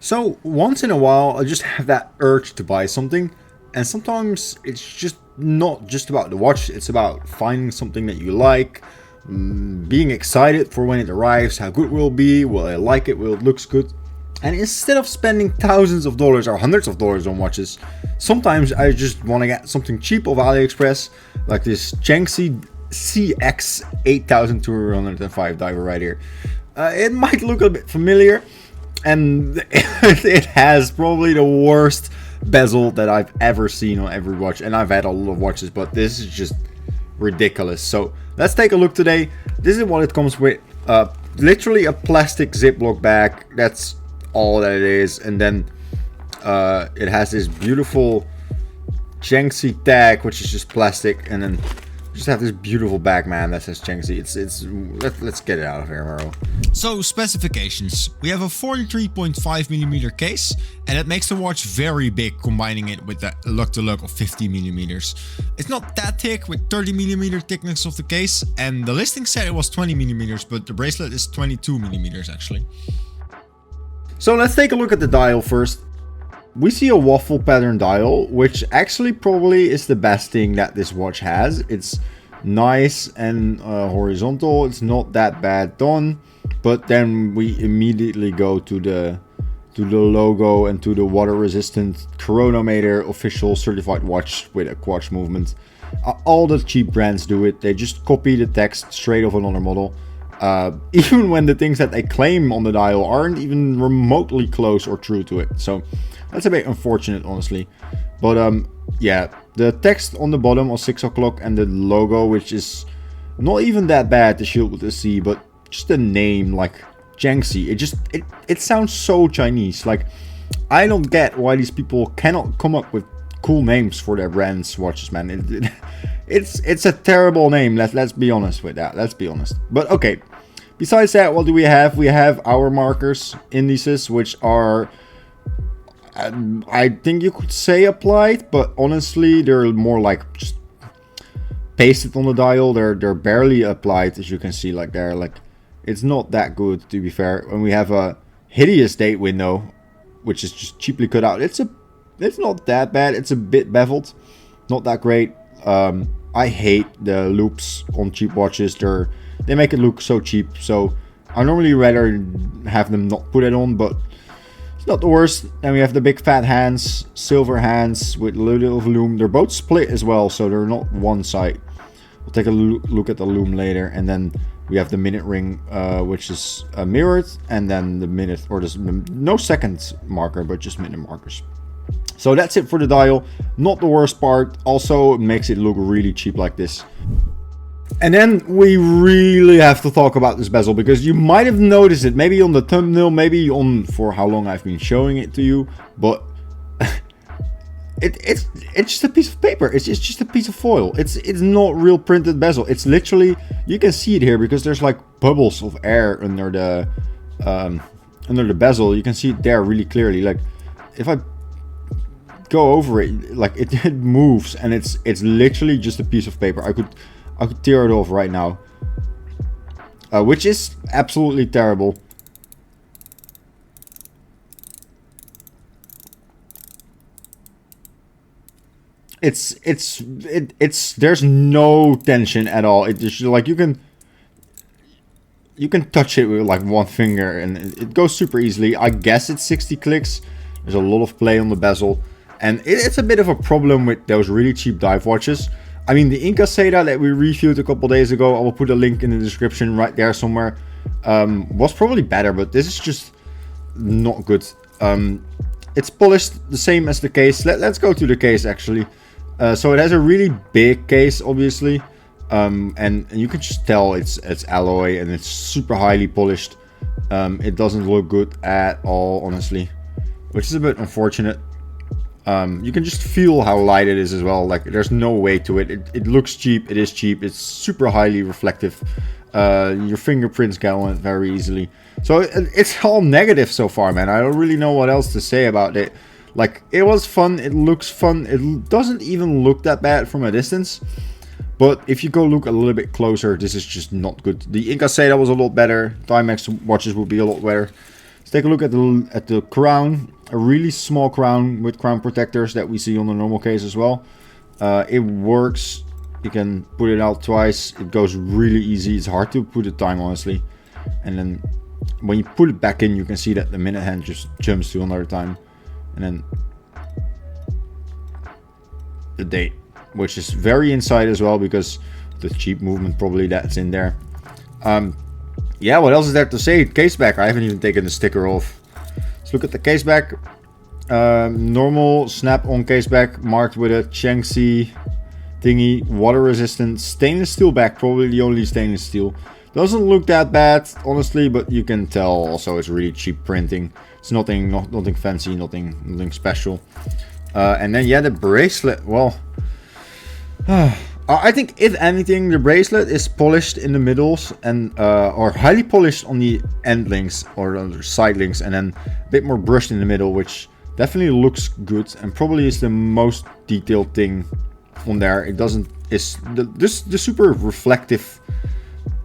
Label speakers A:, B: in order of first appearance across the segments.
A: So once in a while I just have that urge to buy something, and sometimes it's just not just about the watch, it's about finding something that you like, being excited for when it arrives, how good will it be, will I like it, will it looks good. And instead of spending thousands of dollars or hundreds of dollars on watches, sometimes I just want to get something cheap off AliExpress, like this Chenxi CX8205 Diver right here. It might look a bit familiar, and it has probably the worst bezel that I've ever seen on every watch, and I've had a lot of watches, but this is just ridiculous. So let's take a look today. This is what it comes with. Literally a plastic Ziploc bag. That's all that it is, and then it has this beautiful Chenxi tag, which is just plastic, and then just have this beautiful bag, man, that says Chenxi. Let's get it out of here, Merle.
B: So, specifications. We have a 43.5mm case, and it makes the watch very big, combining it with the look-to-look of 50mm. It's not that thick, with 30mm thickness of the case, and the listing said it was 20mm, but the bracelet is 22mm actually.
A: So let's take a look at the dial first. We see a waffle pattern dial, which actually probably is the best thing that this watch has. It's nice and horizontal. It's not that bad done, but then we immediately go to the logo and to the water-resistant chronometer official certified watch with a quartz movement. All the cheap brands do it. They just copy the text straight off another model. Even when the things that they claim on the dial aren't even remotely close or true to it. So that's a bit unfortunate, honestly. But yeah, the text on the bottom of 6 o'clock and the logo, which is not even that bad, the shield with the C, but just the name, like Chenxi, it sounds so Chinese. Like, I don't get why these people cannot come up with cool names for their brands watches, man. It's a terrible name. Let's be honest with that. Let's be honest. But okay. Besides that, what do we have? We have hour markers, indices, which are, I think you could say applied, but honestly, they're more like just pasted on the dial. They're barely applied, as you can see, like there. Like, it's not that good, to be fair. And we have a hideous date window, which is just cheaply cut out. It's not that bad. It's a bit beveled, not that great. I hate the loops on cheap watches. They make it look so cheap. So I normally rather have them not put it on, but it's not the worst. And we have the big fat hands, silver hands with a little of lume. They're both split as well, so they're not one side. We'll take a look at the lume later, and then we have the minute ring, which is mirrored, and then the minute, or no second marker, but just minute markers. So that's it for the dial. Not the worst part. Also, it makes it look really cheap like this. And then we really have to talk about this bezel, because you might have noticed it, maybe on the thumbnail, maybe on for how long I've been showing it to you, but it's just a piece of paper. It's just a piece of foil. It's not real printed bezel. It's literally, you can see it here because there's like bubbles of air under the bezel. You can see it there really clearly. Like, if I go over it, like it moves, and it's literally just a piece of paper. I could tear it off right now, which is absolutely terrible. It's there's no tension at all. It's just like you can touch it with like one finger and it goes super easily. I guess it's 60 clicks. There's a lot of play on the bezel. And it's a bit of a problem with those really cheap dive watches. I mean, the Inca Seda that we reviewed a couple days ago, I will put a link in the description right there somewhere, was probably better, but this is just not good. It's polished the same as the case. Let's go to the case, actually. So it has a really big case, obviously, and you can just tell it's alloy, and it's super highly polished. It doesn't look good at all, honestly, which is a bit unfortunate. You can just feel how light it is as well. Like, there's no weight to it. It looks cheap. It is cheap. It's super highly reflective. Your fingerprints get on it very easily. So it's all negative so far, man. I don't really know what else to say about it. Like, it was fun. It looks fun. It doesn't even look that bad from a distance. But if you go look a little bit closer, this is just not good. The Inca Seda was a lot better. Timex watches would be a lot better. Let's take a look at the crown. A really small crown with crown protectors that we see on the normal case as well. It works. You can put it out twice. It goes really easy. It's hard to put the time, honestly. And then when you put it back in, you can see that the minute hand just jumps to another time. And then the date, which is very inside as well because the cheap movement probably that's in there. Yeah, what else is there to say? Caseback. I haven't even taken the sticker off. Let's look at the caseback. Normal snap-on caseback marked with a Chenxi thingy, water resistant, stainless steel back, probably the only stainless steel. Doesn't look that bad, honestly, but you can tell also it's really cheap printing. It's nothing fancy, nothing special. And then yeah, the bracelet. Well, I think if anything, the bracelet is polished in the middles and or highly polished on the end links or on the side links, and then a bit more brushed in the middle, which definitely looks good and probably is the most detailed thing on there. It doesn't is the super reflective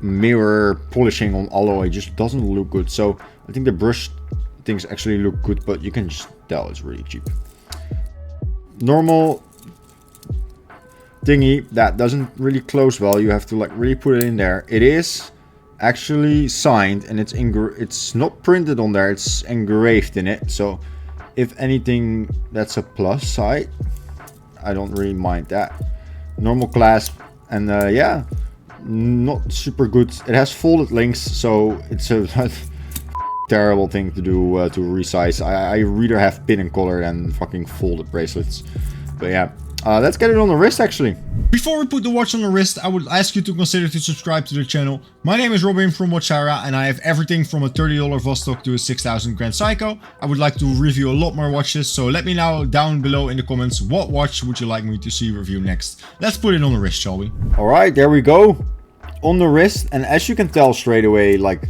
A: mirror polishing on alloy just doesn't look good. So I think the brushed things actually look good, but you can just tell it's really cheap. Normal thingy that doesn't really close well. You have to like really put it in there. It is actually signed and it's not printed on there. It's engraved in it. So if anything, that's a plus side. I don't really mind that. Normal clasp, and yeah, not super good. It has folded links, so it's a terrible thing to do to resize. I rather have pin and collar than fucking folded bracelets. But yeah, let's get it on the wrist actually.
B: Before we put the watch on the wrist, I would ask you to consider to subscribe to the channel. My name is Robin from Watchera, and I have everything from a $30 Vostok to a 6,000 Grand Psycho. I would like to review a lot more watches, so let me know down below in the comments what watch would you like me to see review next. Let's put it on the wrist, shall we?
A: Alright, there we go. On the wrist, and as you can tell straight away, like,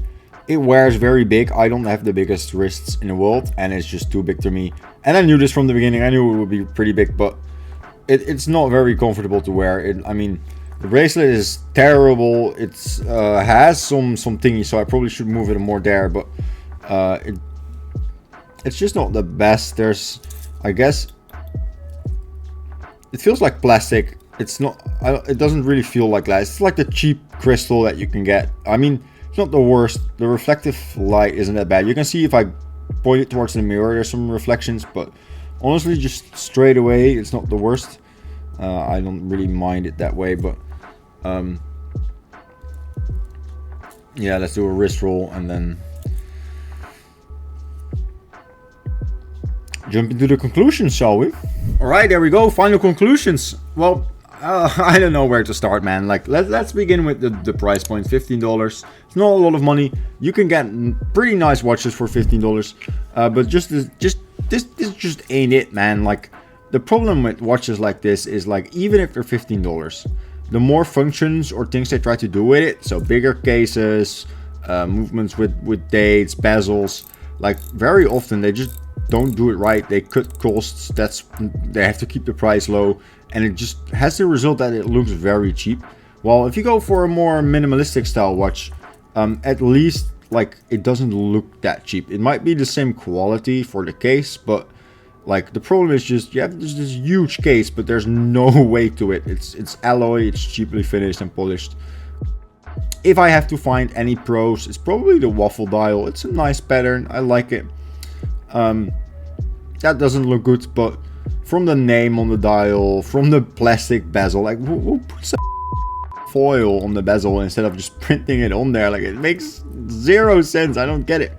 A: it wears very big. I don't have the biggest wrists in the world, and it's just too big to me. And I knew this from the beginning. I knew it would be pretty big, but it's not very comfortable to wear. I mean, the bracelet is terrible. It's has some thingy, so I probably should move it more there, but it's just not the best. There's, I guess, it feels like plastic. It's not, it doesn't really feel like glass. It's like the cheap crystal that you can get. I mean, it's not the worst. The reflective light isn't that bad. You can see if I point it towards the mirror, there's some reflections, but honestly, just straight away, it's not the worst. I don't really mind it that way, but yeah, let's do a wrist roll and then jump into the conclusions, shall we? Alright, there we go, final conclusions. Well, I don't know where to start, man. Like, let's begin with the price point, $15. It's not a lot of money. You can get pretty nice watches for $15, but this just ain't it, man. Like, the problem with watches like this is, like, even if they're $15, the more functions or things they try to do with it, so bigger cases, movements with dates, bezels, like, very often they just don't do it right. They cut costs. They have to keep the price low, and it just has the result that it looks very cheap. Well, if you go for a more minimalistic style watch, at least, like, it doesn't look that cheap. It might be the same quality for the case, but like, the problem is just you have this huge case, but there's no weight to it. It's alloy, it's cheaply finished and polished. If I have to find any pros, it's probably the waffle dial. It's a nice pattern, I like it. That doesn't look good, but from the name on the dial, from the plastic bezel, like, who puts a foil on the bezel instead of just printing it on there? Like, it makes zero sense. I don't get it.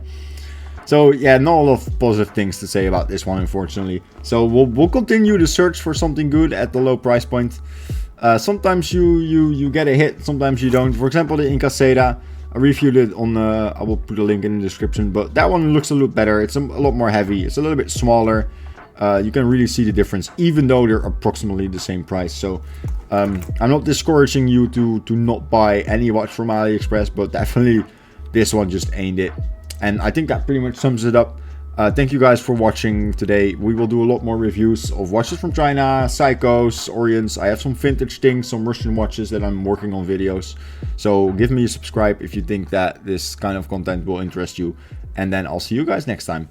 A: So yeah, not a lot of positive things to say about this one, unfortunately. So we'll continue to search for something good at the low price point. Sometimes you get a hit, sometimes you don't. For example, the Incaseda, I reviewed it on, I will put a link in the description, but that one looks a little better. It's a lot more heavy. It's a little bit smaller. You can really see the difference, even though they're approximately the same price. So I'm not discouraging you to not buy any watch from AliExpress, but definitely this one just ain't it. And I think that pretty much sums it up. Thank you guys for watching today. We will do a lot more reviews of watches from China, Seikos, Orients. I have some vintage things, some Russian watches that I'm working on videos. So give me a subscribe if you think that this kind of content will interest you. And then I'll see you guys next time.